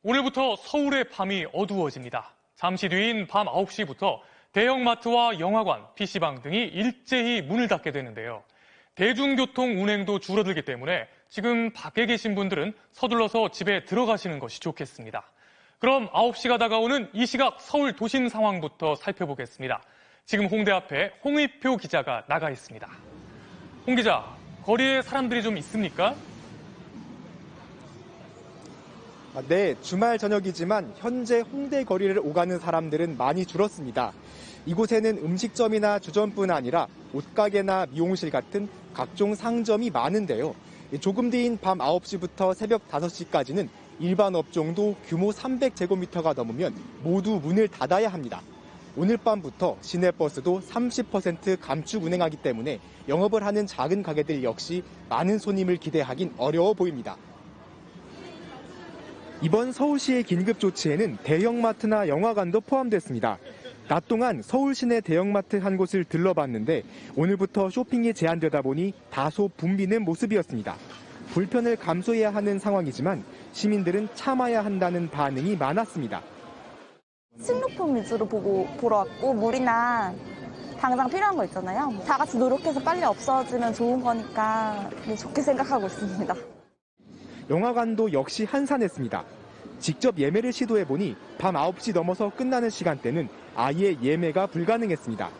오늘부터 서울의 밤이 어두워집니다. 잠시 뒤인 밤 9시부터 대형마트와 영화관, PC방 등이 일제히 문을 닫게 되는데요. 대중교통 운행도 줄어들기 때문에 지금 밖에 계신 분들은 서둘러서 집에 들어가시는 것이 좋겠습니다. 그럼 9시가 다가오는 이 시각 서울 도심 상황부터 살펴보겠습니다. 지금 홍대 앞에 홍의표 기자가 나가 있습니다. 홍 기자, 거리에 사람들이 좀 있습니까? 네, 주말 저녁이지만 현재 홍대 거리를 오가는 사람들은 많이 줄었습니다. 이곳에는 음식점이나 주점뿐 아니라 옷가게나 미용실 같은 각종 상점이 많은데요. 조금 뒤인 밤 9시부터 새벽 5시까지는 일반 업종도 규모 300제곱미터가 넘으면 모두 문을 닫아야 합니다. 오늘 밤부터 시내버스도 30% 감축 운행하기 때문에 영업을 하는 작은 가게들 역시 많은 손님을 기대하긴 어려워 보입니다. 이번 서울시의 긴급 조치에는 대형마트나 영화관도 포함됐습니다. 낮 동안 서울 시내 대형마트 한 곳을 들러봤는데 오늘부터 쇼핑이 제한되다 보니 다소 붐비는 모습이었습니다. 불편을 감수해야 하는 상황이지만 시민들은 참아야 한다는 반응이 많았습니다. 식료품 위주로 보러 왔고 물이나 당장 필요한 거 있잖아요. 다 같이 노력해서 빨리 없어지면 좋은 거니까 좋게 생각하고 있습니다. 영화관도 역시 한산했습니다. 직접 예매를 시도해보니 밤 9시 넘어서 끝나는 시간대는 아예 예매가 불가능했습니다.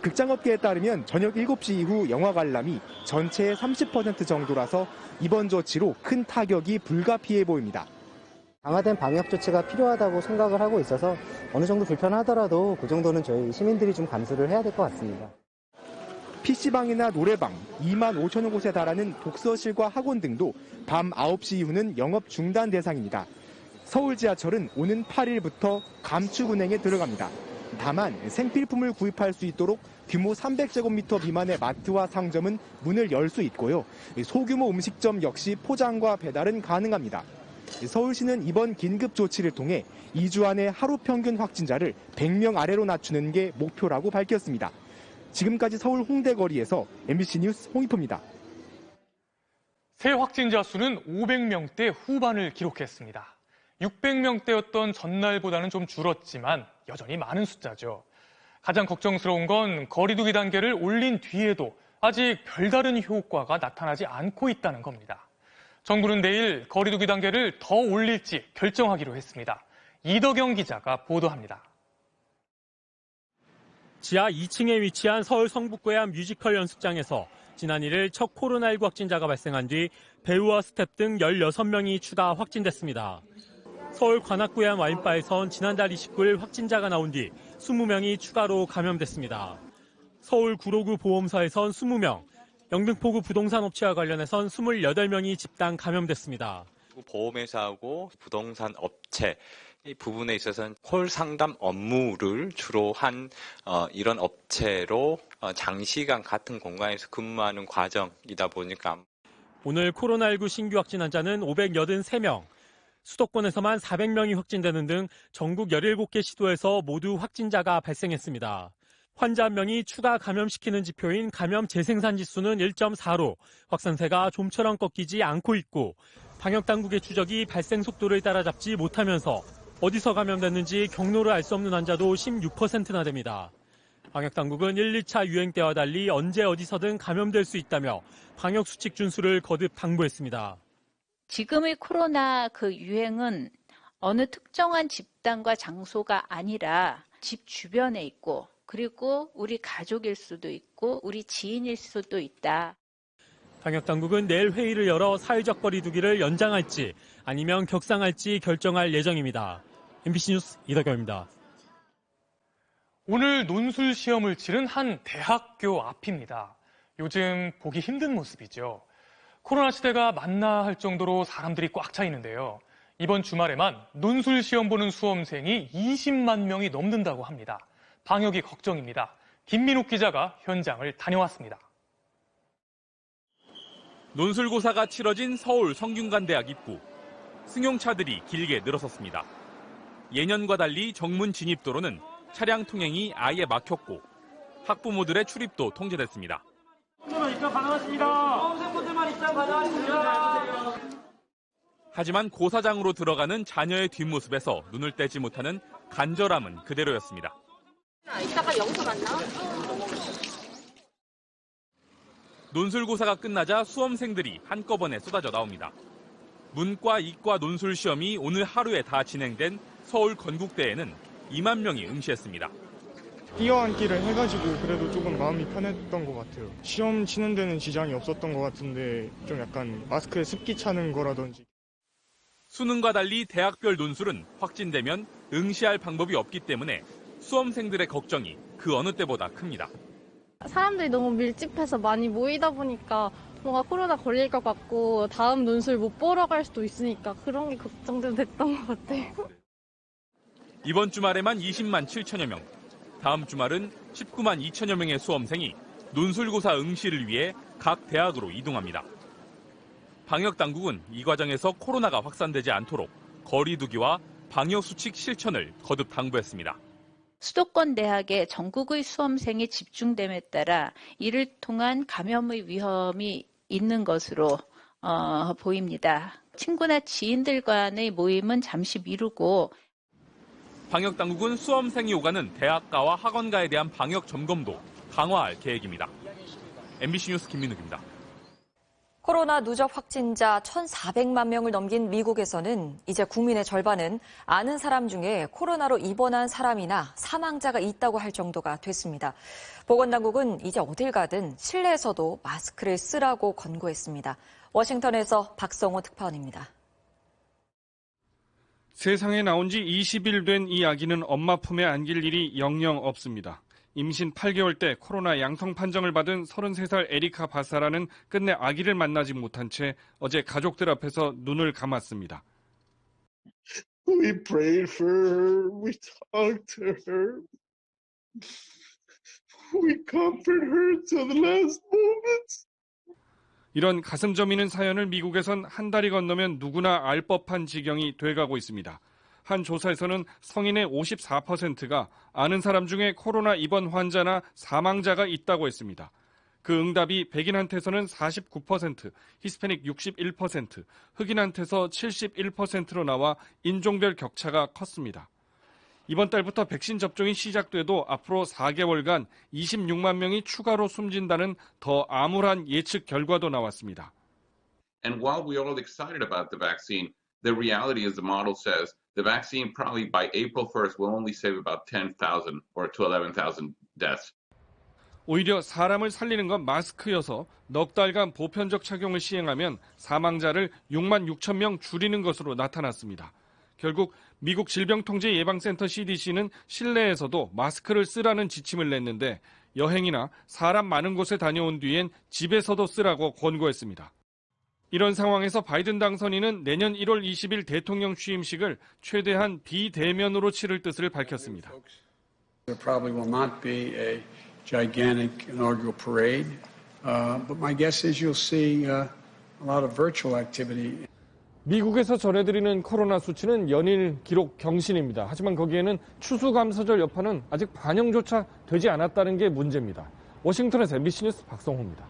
극장업계에 따르면 저녁 7시 이후 영화 관람이 전체의 30% 정도라서 이번 조치로 큰 타격이 불가피해 보입니다. 강화된 방역 조치가 필요하다고 생각을 하고 있어서 어느 정도 불편하더라도 그 정도는 저희 시민들이 좀 감수를 해야 될 것 같습니다. PC방이나 노래방, 2만 5천여 곳에 달하는 독서실과 학원 등도 밤 9시 이후는 영업 중단 대상입니다. 서울 지하철은 오는 8일부터 감축 운행에 들어갑니다. 다만 생필품을 구입할 수 있도록 규모 300제곱미터 미만의 마트와 상점은 문을 열 수 있고요. 소규모 음식점 역시 포장과 배달은 가능합니다. 서울시는 이번 긴급 조치를 통해 2주 안에 하루 평균 확진자를 100명 아래로 낮추는 게 목표라고 밝혔습니다. 지금까지 서울 홍대 거리에서 MBC 뉴스 홍익표입니다. 새 확진자 수는 500명대 후반을 기록했습니다. 600명대였던 전날보다는 좀 줄었지만 여전히 많은 숫자죠. 가장 걱정스러운 건 거리 두기 단계를 올린 뒤에도 아직 별다른 효과가 나타나지 않고 있다는 겁니다. 정부는 내일 거리 두기 단계를 더 올릴지 결정하기로 했습니다. 이덕영 기자가 보도합니다. 지하 2층에 위치한 서울 성북구의 한 뮤지컬 연습장에서 지난 1일 첫 코로나19 확진자가 발생한 뒤 배우와 스태프 등 16명이 추가 확진됐습니다. 서울 관악구의 한 와인바에선 지난달 29일 확진자가 나온 뒤 20명이 추가로 감염됐습니다. 서울 구로구 보험사에선 20명, 영등포구 부동산 업체와 관련해선 28명이 집단 감염됐습니다. 보험회사하고 부동산 업체 이 부분에 있어서는 콜 상담 업무를 주로 한 이런 업체로 장시간 같은 공간에서 근무하는 과정이다 보니까 오늘 코로나19 신규 확진 환자는 583명, 수도권에서만 400명이 확진되는 등 전국 17개 시도에서 모두 확진자가 발생했습니다. 환자 한 명이 추가 감염시키는 지표인 감염 재생산 지수는 1.4로 확산세가 좀처럼 꺾이지 않고 있고 방역당국의 추적이 발생 속도를 따라잡지 못하면서 어디서 감염됐는지 경로를 알 수 없는 환자도 16%나 됩니다. 방역당국은 1, 2차 유행 때와 달리 언제 어디서든 감염될 수 있다며 방역수칙 준수를 거듭 당부했습니다. 지금의 코로나 유행은 어느 특정한 집단과 장소가 아니라 집 주변에 있고 그리고 우리 가족일 수도 있고 우리 지인일 수도 있다. 방역당국은 내일 회의를 열어 사회적 거리 두기를 연장할지 아니면 격상할지 결정할 예정입니다. MBC 뉴스 이덕영입니다. 오늘 논술 시험을 치른 한 대학교 앞입니다. 요즘 보기 힘든 모습이죠. 코로나 시대가 맞나 할 정도로 사람들이 꽉 차 있는데요. 이번 주말에만 논술 시험 보는 수험생이 20만 명이 넘는다고 합니다. 방역이 걱정입니다. 김민욱 기자가 현장을 다녀왔습니다. 논술고사가 치러진 서울 성균관대학 입구. 승용차들이 길게 늘어섰습니다. 예년과 달리 정문 진입도로는 차량 통행이 아예 막혔고 학부모들의 출입도 통제됐습니다. 입장 가능하십니다. 수험생분들만 입장 가능하십니다. 하지만 고사장으로 들어가는 자녀의 뒷모습에서 눈을 떼지 못하는 간절함은 그대로였습니다. 이따가 여기서 만나. 논술고사가 끝나자 수험생들이 한꺼번에 쏟아져 나옵니다. 문과, 이과 논술 시험이 오늘 하루에 다 진행된 서울 건국대에는 2만 명이 응시했습니다. 뛰어앉기를 해가지고 그래도 조금 마음이 편했던 것 같아요. 시험 치는 데는 지장이 없었던 것 같은데 좀 약간 마스크에 습기 차는 거라든지. 수능과 달리 대학별 논술은 확진되면 응시할 방법이 없기 때문에 수험생들의 걱정이 그 어느 때보다 큽니다. 사람들이 너무 밀집해서 많이 모이다 보니까 뭔가 코로나 걸릴 것 같고 다음 논술 못 보러 갈 수도 있으니까 그런 게 걱정도 됐던 것 같아요. 이번 주말에만 20만 7천여 명, 다음 주말은 19만 2천여 명의 수험생이 논술고사 응시를 위해 각 대학으로 이동합니다. 방역당국은 이 과정에서 코로나가 확산되지 않도록 거리 두기와 방역수칙 실천을 거듭 당부했습니다. 수도권 대학의 전국의 수험생이 집중됨에 따라 이를 통한 감염의 위험이 있는 것으로 보입니다. 친구나 지인들 간의 모임은 잠시 미루고 방역당국은 수험생이 오가는 대학가와 학원가에 대한 방역 점검도 강화할 계획입니다. MBC 뉴스 김민욱입니다. 코로나 누적 확진자 1,400만 명을 넘긴 미국에서는 이제 국민의 절반은 아는 사람 중에 코로나로 입원한 사람이나 사망자가 있다고 할 정도가 됐습니다. 보건당국은 이제 어딜 가든 실내에서도 마스크를 쓰라고 권고했습니다. 워싱턴에서 박성호 특파원입니다. 세상에 나온 지 20일 된 이 아기는 엄마 품에 안길 일이 영영 없습니다. 임신 8개월 때 코로나 양성 판정을 받은 33살 에리카 바사라는 끝내 아기를 만나지 못한 채 어제 가족들 앞에서 눈을 감았습니다. We prayed for her. We talked to her. We comforted her till the last moments. 이런 가슴 저미는 사연을 미국에선 한 달이 건너면 누구나 알 법한 지경이 돼가고 있습니다. 한 조사에서는 성인의 54%가 아는 사람 중에 코로나 입원 환자나 사망자가 있다고 했습니다. 그 응답이 백인한테서는 49%, 히스패닉 61%, 흑인한테서 71%로 나와 인종별 격차가 컸습니다. 이번 달부터 백신 접종이 시작돼도 앞으로 4개월간 26만 명이 추가로 숨진다는 더 암울한 예측 결과도 나왔습니다. And while we are all excited about the vaccine, the reality is the model says the vaccine probably by April 1st will only save about 10,000 or to 11,000 deaths. 오히려 사람을 살리는 건 마스크여서 넉 달간 보편적 착용을 시행하면 사망자를 6만 6천 명 줄이는 것으로 나타났습니다. 결국 미국 질병통제예방센터 CDC는 실내에서도 마스크를 쓰라는 지침을 냈는데 여행이나 사람 많은 곳에 다녀온 뒤엔 집에서도 쓰라고 권고했습니다. 이런 상황에서 바이든 당선인은 내년 1월 20일 대통령 취임식을 최대한 비대면으로 치를 뜻을 밝혔습니다. There probably will not be a gigantic inaugural parade, but my guess is you'll see a lot of virtual activity. 미국에서 전해드리는 코로나 수치는 연일 기록 경신입니다. 하지만 거기에는 추수감사절 여파는 아직 반영조차 되지 않았다는 게 문제입니다. 워싱턴에서 MBC 뉴스 박성호입니다.